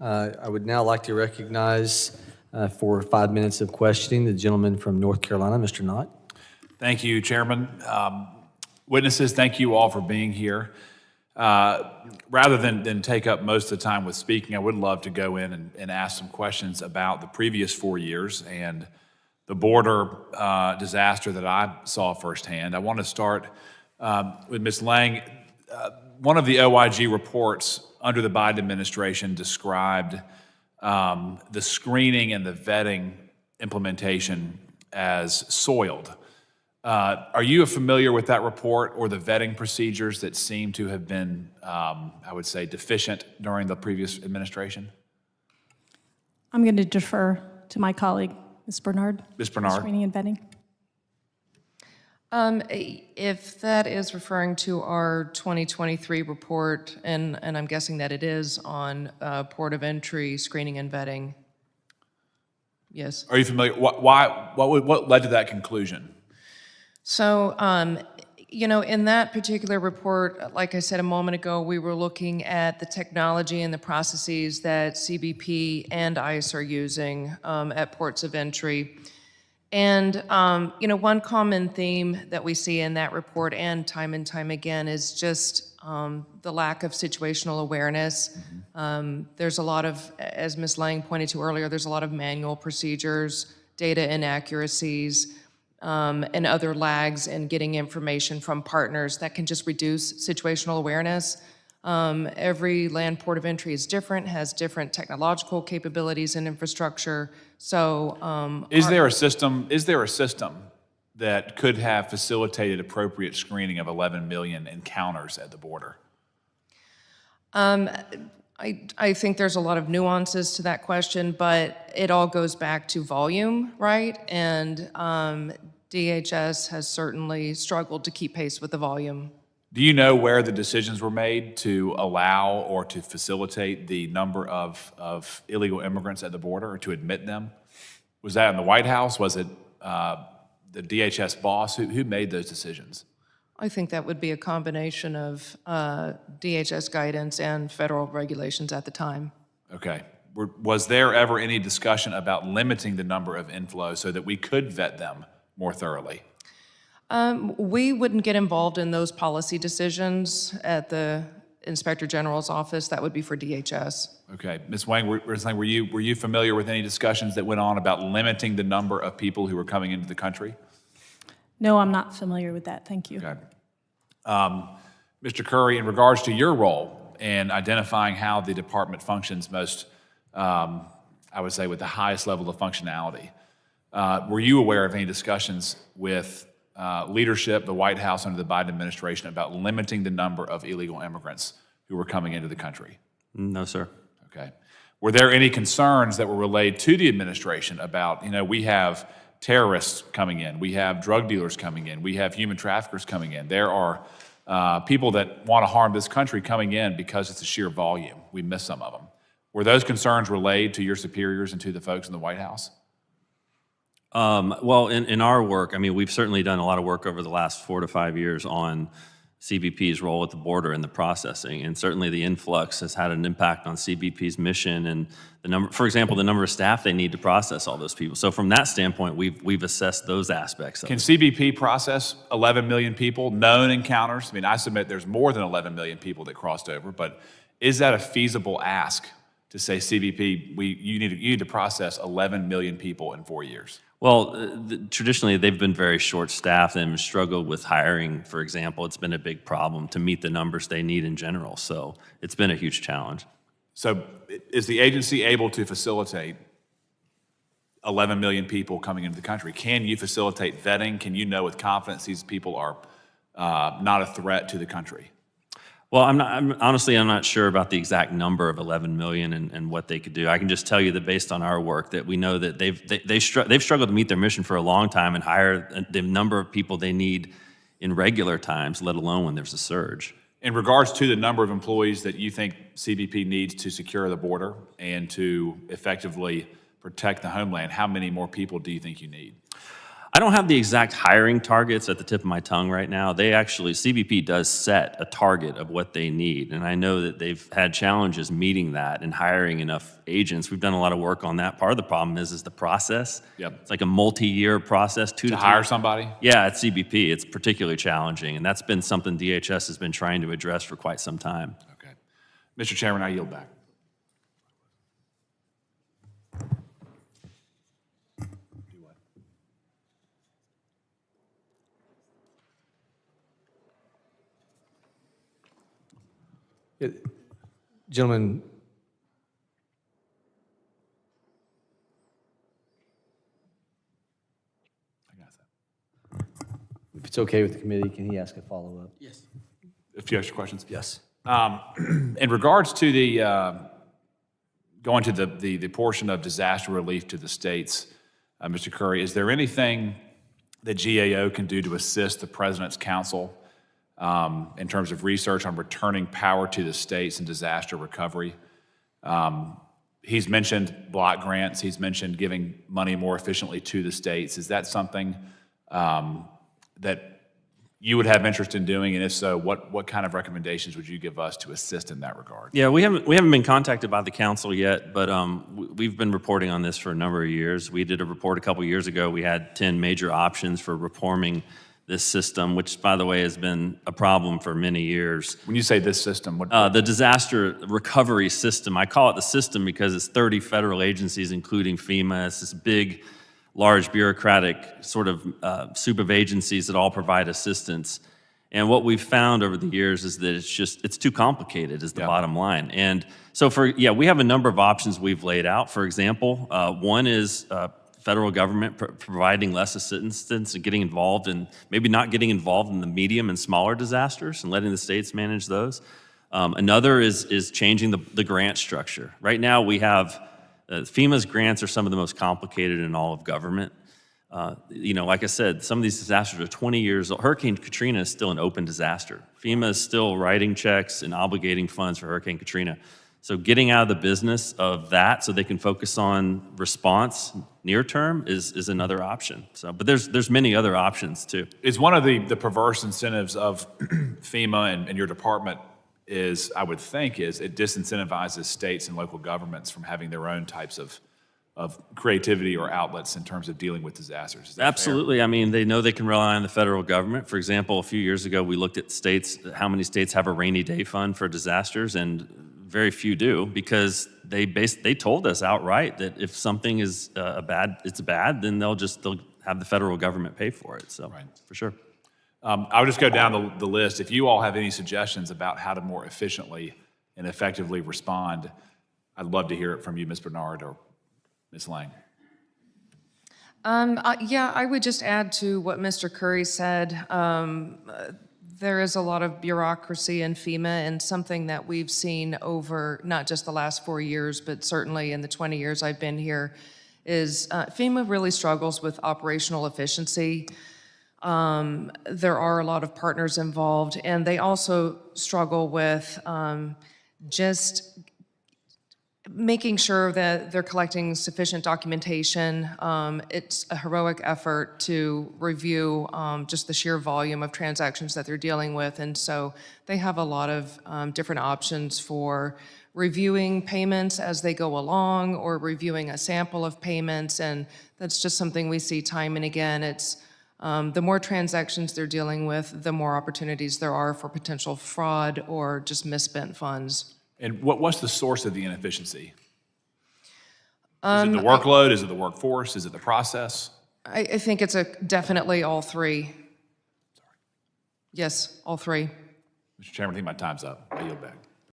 I would now like to recognize for 5 minutes of questioning the gentleman from North Carolina, Mr. Knott. Thank you, Chairman. Witnesses, thank you all for being here. Rather than take up most of the time with speaking, I would love to go in and ask some questions about the previous 4 years and the border disaster that I saw firsthand. I want to start with Ms. Lang. One of the OIG reports under the Biden administration described the screening and the vetting implementation as soiled. Are you familiar with that report or the vetting procedures that seem to have been, I would say, deficient during the previous administration? I'm going to defer to my colleague, Ms. Bernard. Ms. Bernard. Screening and vetting. If that is referring to our 2023 report, and I'm guessing that it is on port of entry screening and vetting, yes. Are you familiar? What led to that conclusion? So, in that particular report, like I said a moment ago, we were looking at the technology and the processes that CBP and ICE are using at ports of entry. And, one common theme that we see in that report and time again is just the lack of situational awareness. There's a lot of, as Ms. Lang pointed to earlier, there's a lot of manual procedures, data inaccuracies, and other lags in getting information from partners that can just reduce situational awareness. Every land port of entry is different, has different technological capabilities and infrastructure. So, Is there a system that could have facilitated appropriate screening of 11 million encounters at the border? I think there's a lot of nuances to that question, but it all goes back to volume, right? And DHS has certainly struggled to keep pace with the volume. Do you know where the decisions were made to allow or to facilitate the number of illegal immigrants at the border or to admit them? Was that in the White House? Was it the DHS boss? Who made those decisions? I think that would be a combination of DHS guidance and federal regulations at the time. Okay. Was there ever any discussion about limiting the number of inflows so that we could vet them more thoroughly? We wouldn't get involved in those policy decisions at the Inspector General's office. That would be for DHS. Okay. Ms. Wang, were you familiar with any discussions that went on about limiting the number of people who were coming into the country? No, I'm not familiar with that. Thank you. Okay. Mr. Curry, in regards to your role in identifying how the department functions most, I would say, with the highest level of functionality, were you aware of any discussions with leadership, the White House under the Biden administration, about limiting the number of illegal immigrants who were coming into the country? No, sir. Okay. Were there any concerns that were relayed to the administration about, we have terrorists coming in, we have drug dealers coming in, we have human traffickers coming in. There are people that want to harm this country coming in because it's a sheer volume. We miss some of them. Were those concerns relayed to your superiors and to the folks in the White House? Well, in our work, we've certainly done a lot of work over the last 4 to 5 years on CBP's role at the border and the processing, and certainly the influx has had an impact on CBP's mission and the number, for example, the number of staff they need to process all those people. So from that standpoint, we've assessed those aspects of it. Can CBP process 11 million people, known encounters? I submit there's more than 11 million people that crossed over, but is that a feasible ask to say, CBP, you need to process 11 million people in 4 years? Well, traditionally, they've been very short-staffed and struggled with hiring, for example. It's been a big problem to meet the numbers they need in general. So it's been a huge challenge. So is the agency able to facilitate 11 million people coming into the country? Can you facilitate vetting? Can you know with confidence these people are not a threat to the country? Well, I'm not sure about the exact number of 11 million and what they could do. I can just tell you that based on our work, that we know that they've struggled to meet their mission for a long time and hire the number of people they need in regular times, let alone when there's a surge. In regards to the number of employees that you think CBP needs to secure the border and to effectively protect the homeland, how many more people do you think you need? I don't have the exact hiring targets at the tip of my tongue right now. They actually, CBP does set a target of what they need, and I know that they've had challenges meeting that and hiring enough agents. We've done a lot of work on that. Part of the problem is the process. Yep. It's like a multi-year process, To hire somebody? Yeah, at CBP, it's particularly challenging, and that's been something DHS has been trying to address for quite some time. Okay. Mr. Chairman, I yield back. Yeah, gentlemen, if it's okay with the committee, can he ask a follow-up? Yes. A few extra questions? Yes. In regards to the, going to the portion of disaster relief to the states, Mr. Curry, is there anything that GAO can do to assist the President's Council in terms of research on returning power to the states and disaster recovery? He's mentioned block grants. He's mentioned giving money more efficiently to the states. Is that something that you would have interest in doing? And if so, what kind of recommendations would you give us to assist in that regard? Yeah, we haven't been contacted by the council yet, but we've been reporting on this for a number of years. We did a report a couple years ago. We had 10 major options for reforming this system, which, by the way, has been a problem for many years. When you say this system, what? The disaster recovery system, I call it the system because it's 30 federal agencies, including FEMA. It's this big, large bureaucratic sort of soup of agencies that all provide assistance. And what we've found over the years is that it's too complicated is the bottom line. And so we have a number of options we've laid out. For example, one is federal government providing less assistance and getting involved in, maybe not getting involved in the medium and smaller disasters and letting the states manage those. Another is changing the grant structure. Right now we have, FEMA's grants are some of the most complicated in all of government. Like I said, some of these disasters are 20 years old. Hurricane Katrina is still an open disaster. FEMA is still writing checks and obligating funds for Hurricane Katrina. So getting out of the business of that so they can focus on response near term is another option. So, but there's many other options too. Is one of the perverse incentives of FEMA and your department is, I would think, is it disincentivizes states and local governments from having their own types of creativity or outlets in terms of dealing with disasters. Is that Absolutely. fair? I mean, they know they can rely on the federal government. For example, a few years ago, we looked at states, how many states have a rainy day fund for disasters, and very few do, because they told us outright that if something is it's bad, then they'll have the federal government pay for it. So, Right. for sure. I'll just go down the list. If you all have any suggestions about how to more efficiently and effectively respond, I'd love to hear it from you, Ms. Bernard or Ms. Lang. Yeah, I would just add to what Mr. Curry said. There is a lot of bureaucracy in FEMA, and something that we've seen over not just the last 4 years, but certainly in the 20 years I've been here, is FEMA really struggles with operational efficiency. There are a lot of partners involved, and they also struggle with just making sure that they're collecting sufficient documentation. It's a heroic effort to review just the sheer volume of transactions that they're dealing with, and so they have a lot of different options for reviewing payments as they go along or reviewing a sample of payments, and that's just something we see time and again. It's the more transactions they're dealing with, the more opportunities there are for potential fraud or just misspent funds. And what's the source of the inefficiency? Is it the workload? Is it the workforce? Is it the process? I think it's definitely all three. Yes, all three. Mr. Chairman, I think my time's up. I yield back.